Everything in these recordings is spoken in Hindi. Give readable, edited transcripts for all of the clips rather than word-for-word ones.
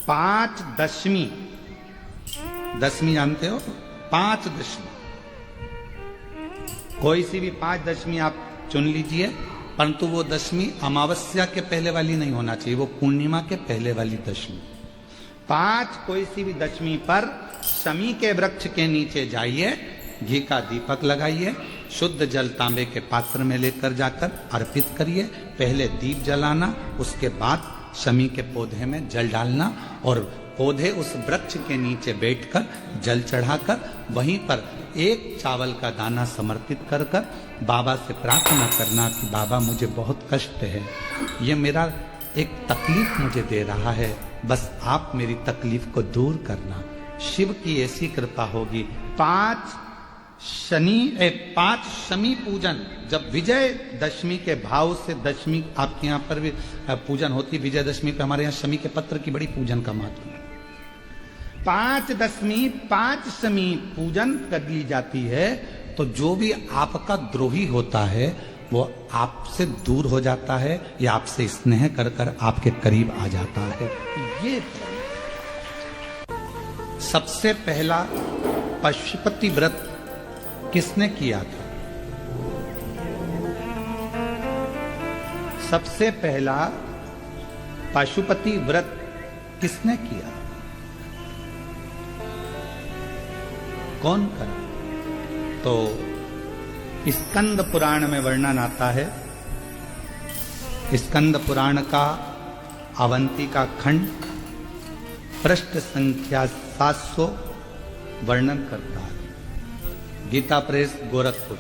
5 दशमी, दशमी जानते हो, 5 दशमी, कोई सी भी 5 दशमी आप चुन लीजिए, परंतु वो दशमी अमावस्या के पहले वाली नहीं होना चाहिए, वो पूर्णिमा के पहले वाली दशमी। 5 कोई सी भी दशमी पर शमी के वृक्ष के नीचे जाइए, घी का दीपक लगाइए, शुद्ध जल तांबे के पात्र में लेकर जाकर अर्पित करिए। पहले दीप जलाना, उसके बाद शमी के पौधे में जल डालना और पौधे उस वृक्ष के नीचे बैठकर जल चढ़ाकर वहीं पर एक चावल का दाना समर्पित कर कर बाबा से प्रार्थना करना कि बाबा मुझे बहुत कष्ट है, ये मेरा एक तकलीफ मुझे दे रहा है, बस आप मेरी तकलीफ को दूर करना। शिव की ऐसी कृपा होगी। 5 शमी पूजन, जब विजय दशमी के भाव से दशमी आपके यहाँ पर भी पूजन होती, विजय दशमी पे हमारे यहाँ शमी के पत्र की बड़ी पूजन का महत्व है। 5 दशमी 5 शमी पूजन कर ली जाती है तो जो भी आपका द्रोही होता है वो आपसे दूर हो जाता है या आपसे स्नेह कर कर आपके करीब आ जाता है। ये सबसे पहला पशुपति व्रत किसने किया था? सबसे पहला पशुपति व्रत किसने किया? कौन करा? तो स्कंद पुराण में वर्णन आता है। स्कंद पुराण का अवंती का खंड पृष्ठ संख्या 700 वर्णन करता है। गीता प्रेस गोरखपुर।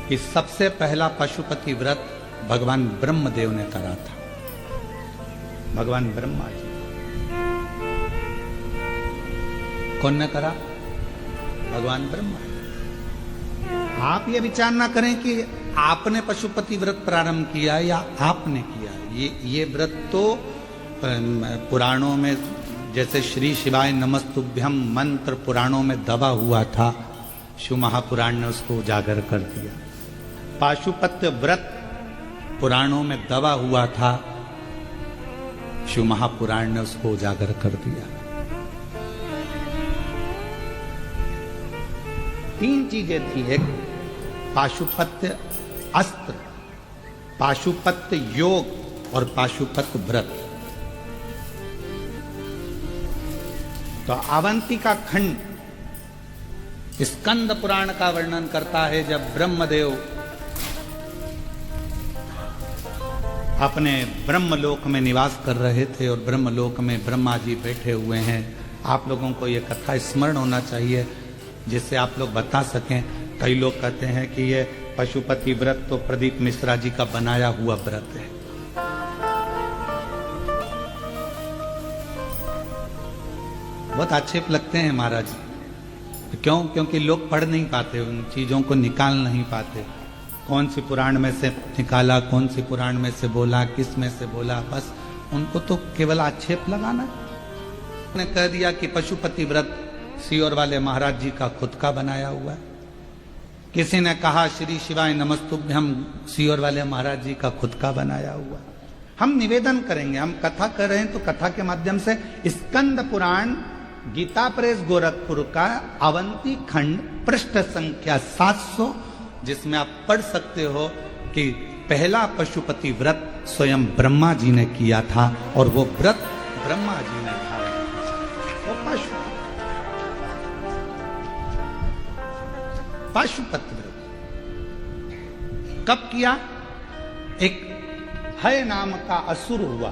कि सबसे पहला पशुपति व्रत भगवान ब्रह्मदेव ने करा था। भगवान ब्रह्मा जी। कौन ने करा? भगवान ब्रह्मा। आप ये विचार ना करें कि आपने पशुपति व्रत प्रारंभ किया या आपने किया। ये व्रत तो पुराणों में, जैसे श्री शिवाय नमस्तुभ्यम मंत्र पुराणों में दबा हुआ था, शिव महापुराण ने उसको उजागर कर दिया। पाशुपत्य व्रत पुराणों में दबा हुआ था, शिव महापुराण ने उसको उजागर कर दिया। 3 चीजें थी। एक पाशुपत्य अस्त्र, पाशुपत्य योग और पाशुपत्य व्रत। तो अवंती का खंड स्कंद पुराण का वर्णन करता है, जब ब्रह्मदेव अपने ब्रह्मलोक में निवास कर रहे थे और ब्रह्मलोक में ब्रह्मा जी बैठे हुए हैं। आप लोगों को यह कथा स्मरण होना चाहिए जिससे आप लोग बता सकें। कई लोग कहते हैं कि ये पशुपति व्रत तो प्रदीप मिश्रा जी का बनाया हुआ व्रत है। बहुत आक्षेप लगते हैं महाराज। क्यों? क्योंकि लोग पढ़ नहीं पाते, उन चीजों को निकाल नहीं पाते। कौन सी पुराण में से निकाला, कौन सी पुराण में से बोला, किस में से बोला, बस उनको तो केवल आक्षेप लगाना। ने कह दिया कि पशुपति व्रत सीओर वाले महाराज जी का खुद का बनाया हुआ है। किसी ने कहा श्री शिवाय नमस्तुभ्यम सीओर वाले महाराज जी का खुद का बनाया हुआ है। हम निवेदन करेंगे, हम कथा कर रहे हैं तो कथा के माध्यम से स्कंद पुराण गीता प्रेस गोरखपुर का अवंती खंड पृष्ठ संख्या 700, जिसमें आप पढ़ सकते हो कि पहला पशुपति व्रत स्वयं ब्रह्मा जी ने किया था और वो व्रत ब्रह्मा जी ने धारण किया। वो पशुपति व्रत कब किया? एक हय नाम का असुर हुआ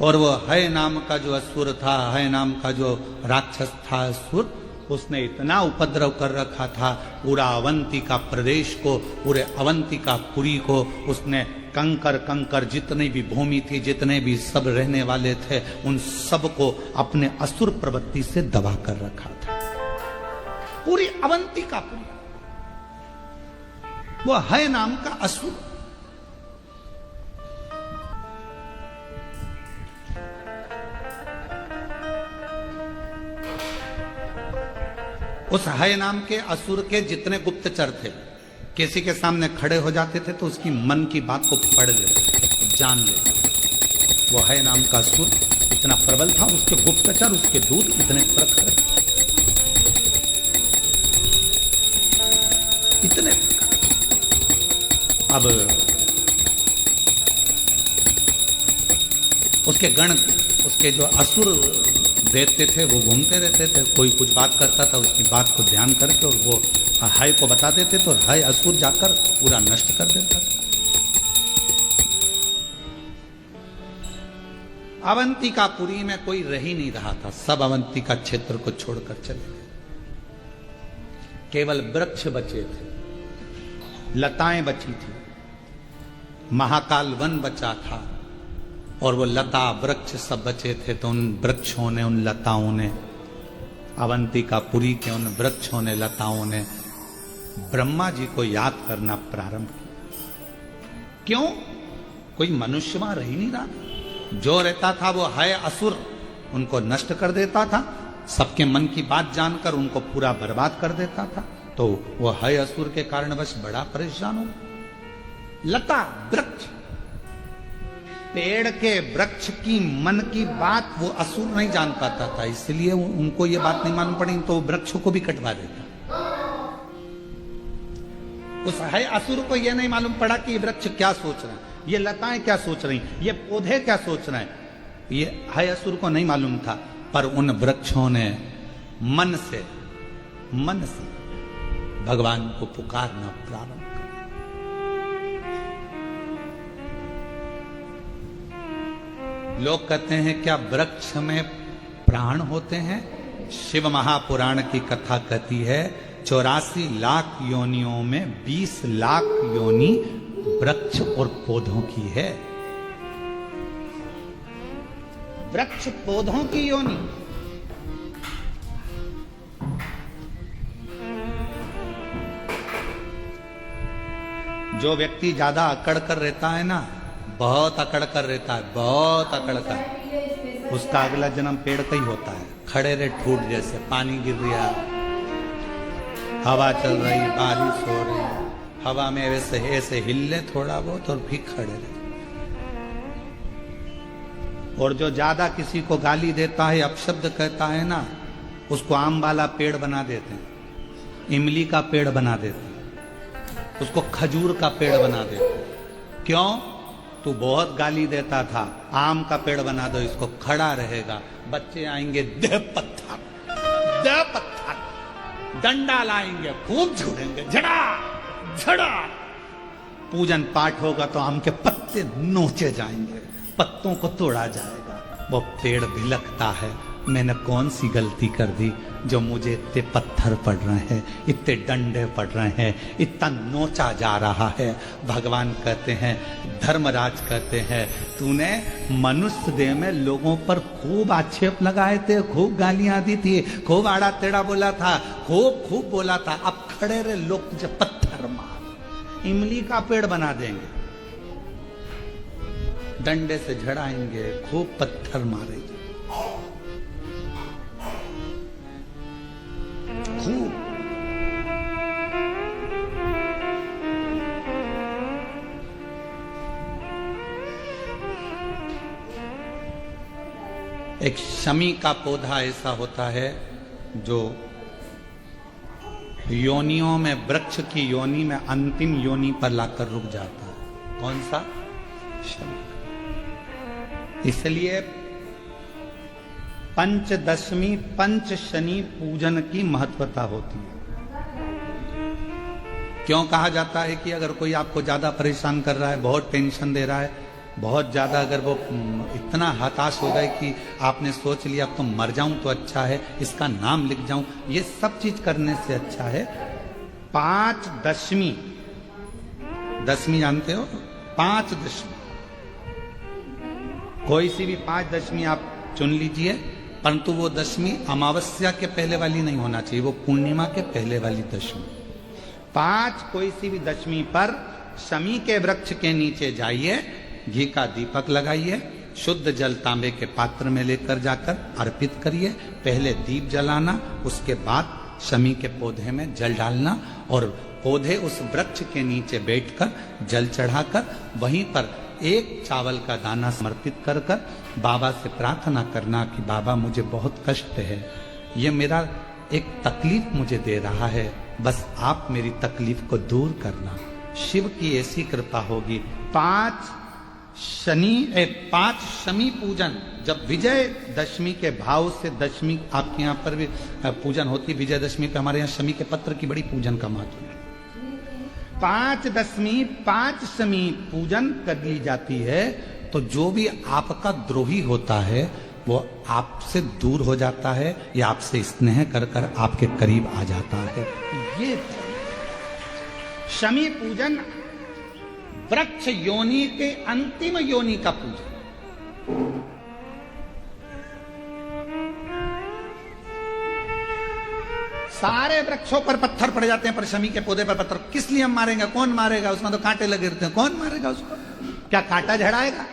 और वो हय नाम का जो असुर था, हय नाम का जो राक्षस था असुर, उसने इतना उपद्रव कर रखा था पूरा अवंतिका प्रदेश को, पूरे अवंतिका पुरी को। उसने कंकर जितने भी भूमि थी, जितने भी सब रहने वाले थे, उन सब को अपने असुर प्रवृत्ति से दबा कर रखा था। पूरी अवंतिका पुरी, वो हय नाम का असुर। उस हय नाम के असुर के जितने गुप्तचर थे किसी के सामने खड़े हो जाते थे तो उसकी मन की बात को पढ़ लेते, जान लेते। वो है नाम का असुर इतना प्रबल था, उसके गुप्तचर, उसके दूत इतने प्रखर, इतने। अब उसके गण, उसके जो असुर देखते थे वो घूमते रहते थे, कोई कुछ बात करता था उसकी बात को ध्यान करके और वो हाय को बता देते तो हाय असुर जाकर पूरा नष्ट कर देता था। अवंतिकापुरी में कोई रह ही नहीं रहा था, सब अवंतिका क्षेत्र को छोड़कर चले गए। केवल वृक्ष बचे थे, लताएं बची थी, महाकाल वन बचा था और वो लता वृक्ष सब बचे थे। तो उन वृक्षों ने, उन लताओं ने, अवंतिकापुरी के उन वृक्षों ने, लताओं ने ब्रह्मा जी को याद करना प्रारंभ किया। क्यों? कोई मनुष्य वहां रह ही नहीं रहा, जो रहता था वो है असुर, उनको नष्ट कर देता था, सबके मन की बात जानकर उनको पूरा बर्बाद कर देता था। तो वो है असुर के कारणवश बड़ा परेशान हो। लता वृक्ष, पेड़ के वृक्ष की मन की बात वो असुर नहीं जान पाता था, इसलिए उनको ये बात नहीं मालूम पड़ी तो वृक्षों को भी कटवा देता। उस है असुर को यह नहीं मालूम पड़ा कि ये वृक्ष क्या सोच रहे हैं, ये लताएं क्या सोच रही, ये पौधे क्या सोच रहे हैं, ये है असुर को नहीं मालूम था। पर उन वृक्षों ने मन से भगवान को पुकारना प्रारंभ किया। लोग कहते हैं क्या वृक्ष में प्राण होते हैं? शिव महापुराण की कथा कहती है 84 लाख योनियों में 20 लाख योनि वृक्ष और पौधों की है। वृक्ष पौधों की योनि। जो व्यक्ति ज्यादा अकड़ कर रहता है ना, बहुत अकड़ कर रहता है, बहुत अकड़ कर, उसका अगला जन्म पेड़ का ही होता है। खड़े रहे ठूट जैसे, पानी गिर रहा, हवा चल रही, बारिश हो रही, हवा में वैसे ऐसे हिले थोड़ा बहुत और फिर खड़े रहे। और जो ज्यादा किसी को गाली देता है, अपशब्द कहता है ना, उसको आम वाला पेड़ बना देते हैं, इमली का पेड़ बना देते हैं, उसको खजूर का पेड़ बना देते हैं। क्यों? तू बहुत गाली देता था, आम का पेड़ बना दो, इसको खड़ा रहेगा। बच्चे आएंगे, दे पत्थर, दे पत्थर, डंडा लाएंगे, खूब झूलेंगे, झड़ा झड़ा। पूजन पाठ होगा तो आम के पत्ते नोचे जाएंगे, पत्तों को तोड़ा जाएगा। वो पेड़ भिलकता है, मैंने कौन सी गलती कर दी जो मुझे इतने पत्थर पड़ रहे हैं, इतने डंडे पड़ रहे हैं, इतना नोचा जा रहा है। भगवान कहते हैं, धर्मराज कहते हैं, तूने मनुष्य देह में लोगों पर खूब आक्षेप लगाए थे, खूब गालियां दी थी, खूब आड़ा टेढ़ा बोला था, खूब बोला था। अब खड़े रहे लोग तुझे पत्थर मार, इमली का पेड़ बना देंगे, डंडे से झड़ाएंगे, खूब पत्थर मारेंगे, खूब। एक शमी का पौधा ऐसा होता है जो योनियों में, वृक्ष की योनि में अंतिम योनि पर लाकर रुक जाता है। कौन सा? शमी। इसलिए पंचदशमी पंच शनि पूजन की महत्वता होती है। क्यों कहा जाता है कि अगर कोई आपको ज्यादा परेशान कर रहा है, बहुत टेंशन दे रहा है, बहुत ज्यादा अगर वो इतना हताश हो गए कि आपने सोच लिया अब तो मर जाऊं तो अच्छा है, इसका नाम लिख जाऊं, ये सब चीज करने से अच्छा है 5 दशमी। दशमी जानते हो? 5 दशमी, कोई सी भी 5 दशमी आप चुन लीजिए, परंतु वो दशमी अमावस्या के पहले वाली नहीं होना चाहिए, वो पूर्णिमा के पहले वाली दशमी। 5 कोई सी भी दशमी पर शमी के वृक्ष के नीचे जाइए, घी का दीपक लगाइए, शुद्ध जल तांबे के पात्र में लेकर जाकर अर्पित करिए। पहले दीप जलाना, उसके बाद शमी के पौधे में जल डालना और पौधे उस वृक्ष के नीचे बैठकर जल चढ़ाकर वहीं पर एक चावल का दाना समर्पित कर कर बाबा से प्रार्थना करना कि बाबा मुझे बहुत कष्ट है, ये मेरा एक तकलीफ मुझे दे रहा है, बस आप मेरी तकलीफ को दूर करना। शिव की ऐसी कृपा होगी। 5 शमी पूजन, जब विजय दशमी के भाव से दशमी आपके यहाँ पर भी पूजन होती है, विजयदशमी पे हमारे यहाँ शमी के पत्र की बड़ी पूजन का महत्व है। 5 शमी पूजन कर ली जाती है तो जो भी आपका द्रोही होता है वो आपसे दूर हो जाता है या आपसे स्नेह कर कर आपके करीब आ जाता है। ये शमी पूजन वृक्ष योनि के अंतिम योनि का पूजन। सारे वृक्षों पर पत्थर पड़ जाते हैं पर शमी के पौधे पर पत्थर किस लिए हम मारेंगे? कौन मारेगा? उसमें तो कांटे लगे रहते हैं, कौन मारेगा उसको? क्या कांटा झड़ाएगा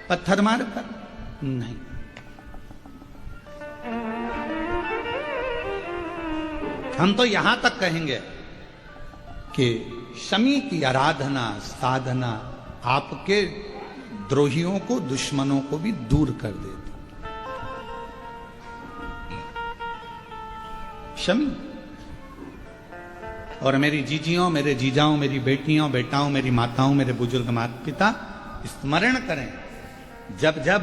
पत्थर मारकर? नहीं। हम तो यहां तक कहेंगे कि शमी की आराधना साधना आपके द्रोहियों को, दुश्मनों को भी दूर कर देती। शमी। और मेरी जीजियों, मेरे जीजाओं, मेरी बेटियों, बेटाओं, मेरी माताओं, मेरे बुजुर्ग माता पिता स्मरण करें, जब जब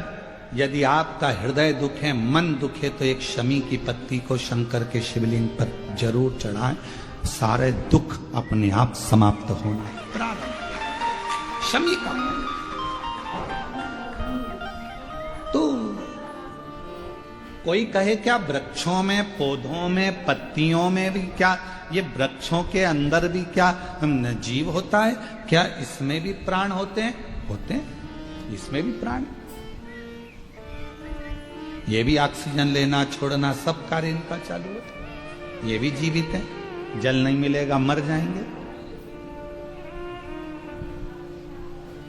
यदि आपका हृदय दुख है, मन दुख है, तो एक शमी की पत्ती को शंकर के शिवलिंग पर जरूर चढ़ाएं। सारे दुख अपने आप समाप्त होना प्रारंभ। शमी का तो कोई कहे क्या वृक्षों में, पौधों में, पत्तियों में भी क्या, ये वृक्षों के अंदर भी क्या जीव होता है? क्या इसमें भी प्राण होते हैं? होते हैं, इसमें भी प्राण। ये भी ऑक्सीजन लेना छोड़ना सब कार्य इनका चालू है। ये भी जीवित है। जल नहीं मिलेगा मर जाएंगे।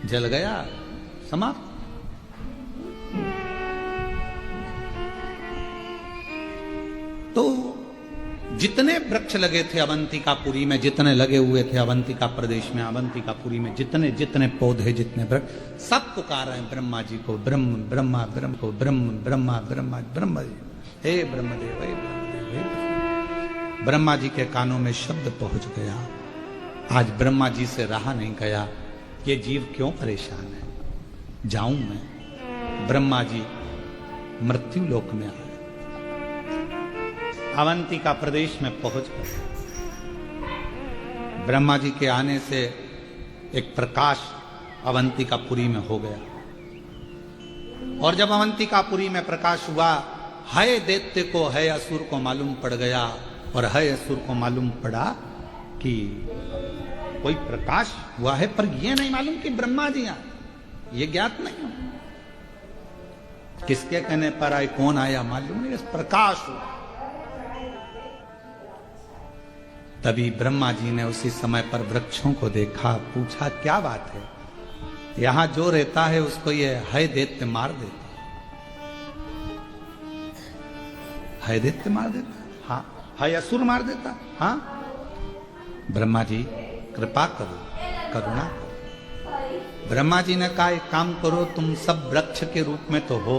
जल गया समाप्त। तो जितने वृक्ष लगे थे अवंतिकापुरी में, जितने लगे हुए थे अवंतिका प्रदेश में, अवंतिकापुरी में जितने जितने पौधे, जितने वृक्ष, सब पुकार रहे हैं ब्रह्मा जी को। ब्रह्म ब्रह्मा ब्रह्म को ब्रह्म ब्रह्मा ब्रह्मा ब्रह्म जी, हे ब्रह्मदेव, हे ब्रह्मदेव, हे ब्रह्म। ब्रह्मा जी के कानों में शब्द पहुंच गया। आज ब्रह्मा जी से रहा नहीं गया। ये जीव क्यों परेशान है? जाऊं मैं। ब्रह्मा जी मृत्यु लोक में आए, अवंतिका प्रदेश में पहुंच गए। ब्रह्मा जी के आने से एक प्रकाश अवंतिकापुरी में हो गया। और जब अवंतिकापुरी में प्रकाश हुआ, है दैत्य को, है असुर को मालूम पड़ गया। और है असुर को मालूम पड़ा कि कोई प्रकाश हुआ है, पर यह नहीं मालूम कि ब्रह्मा जी आए। ये ज्ञात नहीं हो किसके कहने पर आए, कौन आया मालूम नहीं, बस प्रकाश हुआ। तभी ब्रह्मा जी ने उसी समय पर वृक्षों को देखा, पूछा क्या बात है? यहां जो रहता है उसको ये है दैत्य मार देता है। दैत्य मार देता? हाँ। है असुर मार देता? हाँ। ब्रह्मा जी कृपा करो, करुणा करो। ब्रह्मा जी ने कहा एक काम करो, तुम सब वृक्ष के रूप में तो हो,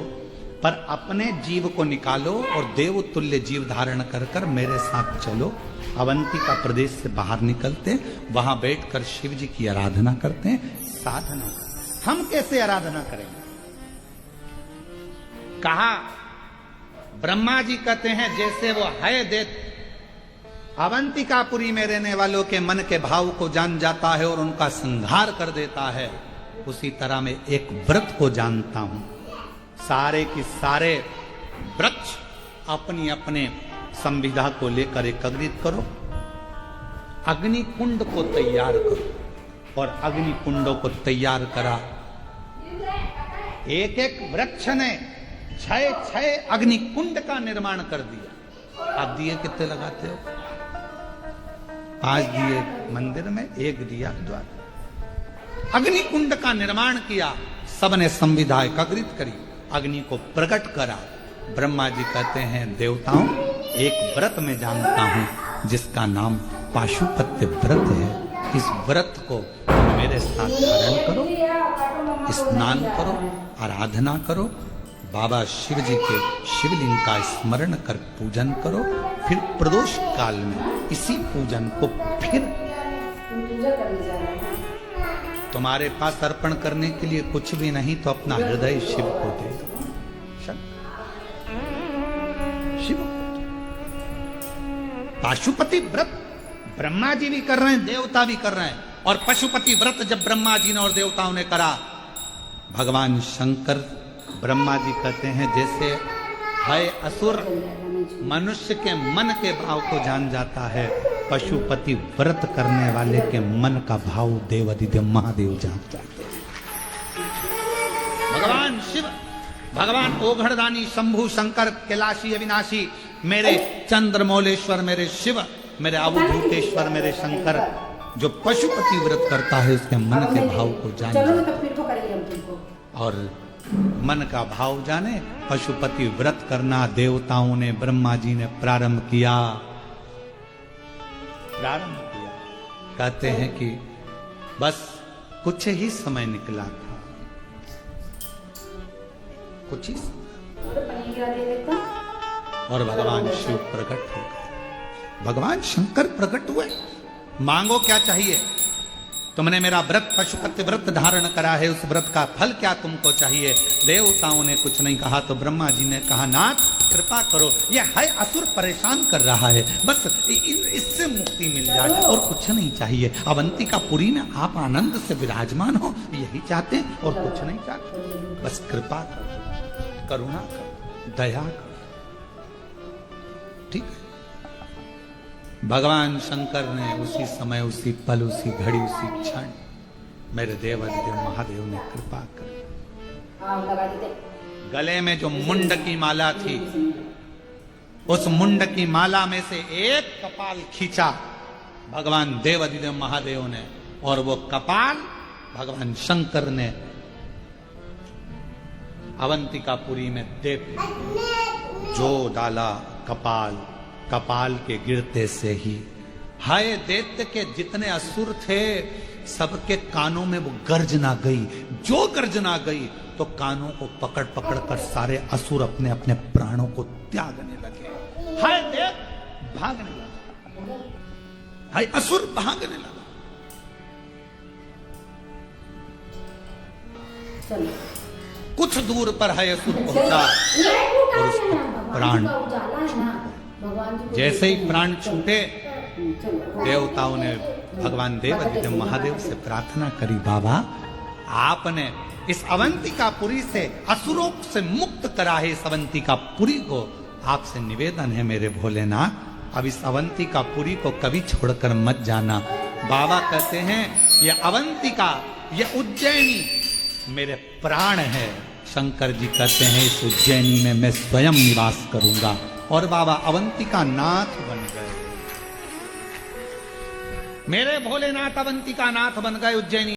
पर अपने जीव को निकालो और देव तुल्य जीव धारण कर कर मेरे साथ चलो। अवंतिका प्रदेश से बाहर निकलते, वहां बैठकर शिव जी की आराधना करते हैं, साधना करते। हम कैसे आराधना करेंगे? कहा ब्रह्मा जी कहते हैं जैसे वो है दैत्य अवंतिकापुरी में रहने वालों के मन के भाव को जान जाता है और उनका संहार कर देता है, उसी तरह मैं एक व्रत को जानता हूं। सारे की सारे वृक्ष अपनी अपने संविधा को लेकर एकत्रित करो, अग्नि कुंड को तैयार करो। और अग्नि कुंडों को तैयार करा। एक एक वृक्ष ने 6 अग्नि कुंड का निर्माण कर दिया। आप दिए कितने लगाते हो? 5 दिए मंदिर में, 1 दिया द्वार। अग्नि कुंड का निर्माण किया, सबने संविधा एकत्रित करी, अग्नि को प्रकट करा। ब्रह्मा जी कहते हैं देवताओं, एक व्रत में जानता हूं जिसका नाम पाशुपत्य व्रत है, इस व्रत को मेरे साथ धारण करो, स्नान करो, आराधना करो, बाबा शिव जी के शिवलिंग का स्मरण कर पूजन करो। फिर प्रदोष काल में इसी पूजन को फिर तुम्हारे पास अर्पण करने के लिए कुछ भी नहीं तो अपना हृदय शिव को दे दो। शिव पाशुपति व्रत ब्रह्मा जी भी कर रहे हैं, देवता भी कर रहे हैं। और पशुपति व्रत जब ब्रह्मा जी ने और देवताओं ने करा, भगवान शंकर ब्रह्मा जी कहते हैं जैसे है असुर मनुष्य के मन के भाव को जान जाता है, पशुपति व्रत करने वाले के मन का भाव देवाधिदेव महादेव जान जाते हैं। भगवान शिव, भगवान ओघड़दानी, शंभु, शंकर, कैलाशी, अविनाशी, मेरे चंद्रमौलेश्वर, मेरे शिव, मेरे अवधूतेश्वर, मेरे शंकर, जो पशुपति व्रत करता है उसके मन के भाव को जान जाता है। और मन का भाव जाने पशुपति व्रत करना देवताओं ने, ब्रह्मा जी ने प्रारंभ किया। कहते हैं कि बस कुछ ही समय निकला था, कुछ ही समय, और भगवान शिव प्रकट हो गए, भगवान शंकर प्रकट हुए। मांगो क्या चाहिए? तुमने मेरा व्रत पशुपति व्रत धारण करा है, उस व्रत का फल क्या तुमको चाहिए? देवताओं ने कुछ नहीं कहा तो ब्रह्मा जी ने कहा, नाथ कृपा करो, यह है असुर परेशान कर रहा है, बस इससे मुक्ति मिल जाए और कुछ नहीं चाहिए। अवंतिकापुरी में आप आनंद से विराजमान हो, यही चाहते हैं और कुछ नहीं चाहते। बस कृपा करो, करुणा करो, दया करो। ठीक है। भगवान शंकर ने उसी समय, उसी पल, उसी घड़ी, उसी क्षण मेरे देवाधिदेव महादेव ने कृपा कर गले में जो मुंड की माला थी, उस मुंड की माला में से एक कपाल खींचा भगवान देवाधिदेव महादेव ने, और वो कपाल भगवान शंकर ने अवंतिकापुरी में देव जो डाला कपाल, कपाल के गिरते से ही हाय दैत्य के जितने असुर थे सबके कानों में वो गर्जना गई। जो गर्जना गई तो कानों को पकड़ पकड़ कर सारे असुर अपने अपने प्राणों को त्यागने लगे। हाय दैत्य भागने लगा, हाय असुर भागने लगा। कुछ दूर पर है असुर पहुंचा और उसका प्राण, जैसे ही प्राण छूटे देवताओं ने भगवान देवाधिदेव महादेव से प्रार्थना करी, बाबा आपने इस अवंतिकापुरी से असुरों से मुक्त करा है, इस अवंतिकापुरी को आपसे निवेदन है मेरे भोलेनाथ, अब इस अवंतिकापुरी को कभी छोड़कर मत जाना। बाबा कहते हैं ये अवंतिका, ये उज्जैनी मेरे प्राण है। शंकर जी कहते हैं इस उज्जैनी में मैं स्वयं निवास करूंगा, और बाबा अवंतिका नाथ बन गए। मेरे भोलेनाथ अवंतिका नाथ बन गए उज्जैनी।